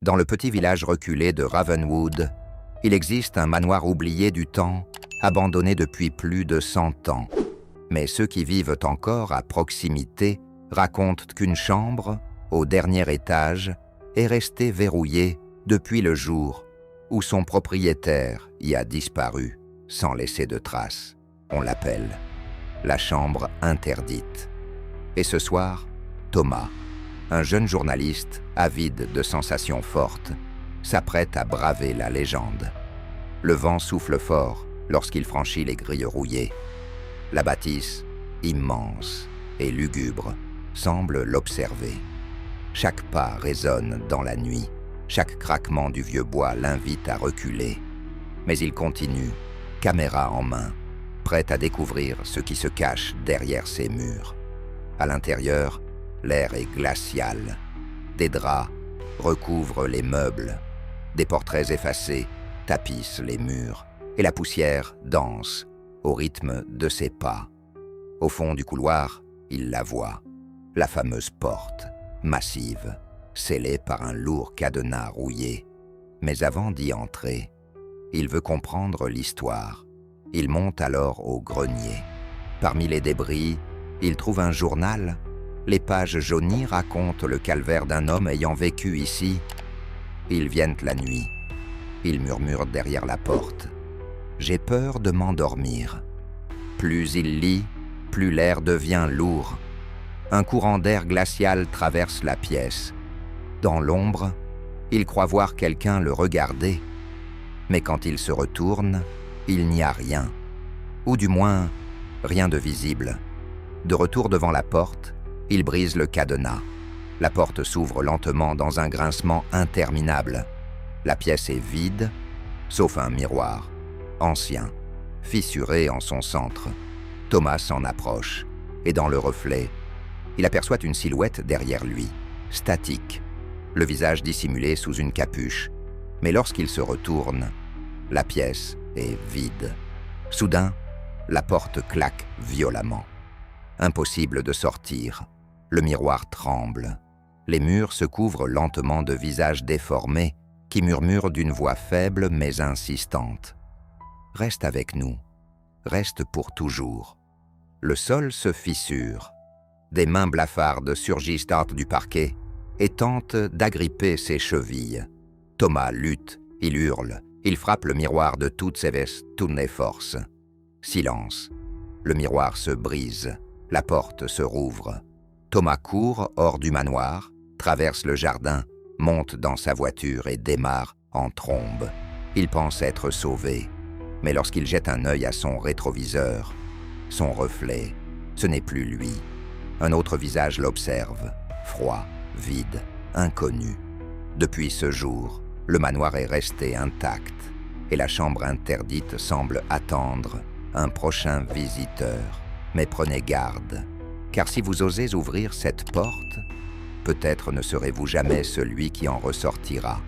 Dans le petit village reculé de Ravenwood, il existe un manoir oublié du temps, abandonné depuis plus de 100 ans. Mais ceux qui vivent encore à proximité racontent qu'une chambre, au dernier étage, est restée verrouillée depuis le jour où son propriétaire y a disparu sans laisser de traces. On l'appelle la chambre interdite. Et ce soir, Thomas, un jeune journaliste avide de sensations fortes, s'apprête à braver la légende. Le vent souffle fort lorsqu'il franchit les grilles rouillées. La bâtisse, immense et lugubre, semble l'observer. Chaque pas résonne dans la nuit, chaque craquement du vieux bois l'invite à reculer. Mais il continue, caméra en main, prêt à découvrir ce qui se cache derrière ces murs. À l'intérieur, l'air est glacial. Des draps recouvrent les meubles, des portraits effacés tapissent les murs, et la poussière danse au rythme de ses pas. Au fond du couloir, il la voit, la fameuse porte, massive, scellée par un lourd cadenas rouillé. Mais avant d'y entrer, il veut comprendre l'histoire. Il monte alors au grenier. Parmi les débris, il trouve un journal. Les pages jaunies racontent le calvaire d'un homme ayant vécu ici. Ils viennent la nuit. Il murmure derrière la porte. « J'ai peur de m'endormir. » Plus il lit, plus l'air devient lourd. Un courant d'air glacial traverse la pièce. Dans l'ombre, il croit voir quelqu'un le regarder. Mais quand il se retourne, il n'y a rien. Ou du moins, rien de visible. De retour devant la porte, il brise le cadenas. La porte s'ouvre lentement dans un grincement interminable. La pièce est vide, sauf un miroir, ancien, fissuré en son centre. Thomas s'en approche, et dans le reflet, il aperçoit une silhouette derrière lui, statique, le visage dissimulé sous une capuche. Mais lorsqu'il se retourne, la pièce est vide. Soudain, la porte claque violemment. Impossible de sortir. Le miroir tremble. Les murs se couvrent lentement de visages déformés qui murmurent d'une voix faible mais insistante. « Reste avec nous. Reste pour toujours. » Le sol se fissure. Des mains blafardes surgissent du parquet et tentent d'agripper ses chevilles. Thomas lutte, il hurle, il frappe le miroir de toutes ses forces. Silence. Le miroir se brise, la porte se rouvre. Thomas court hors du manoir, traverse le jardin, monte dans sa voiture et démarre en trombe. Il pense être sauvé, mais lorsqu'il jette un œil à son rétroviseur, son reflet, ce n'est plus lui. Un autre visage l'observe, froid, vide, inconnu. Depuis ce jour, le manoir est resté intact et la chambre interdite semble attendre un prochain visiteur. Mais prenez garde, car si vous osez ouvrir cette porte, peut-être ne serez-vous jamais celui qui en ressortira.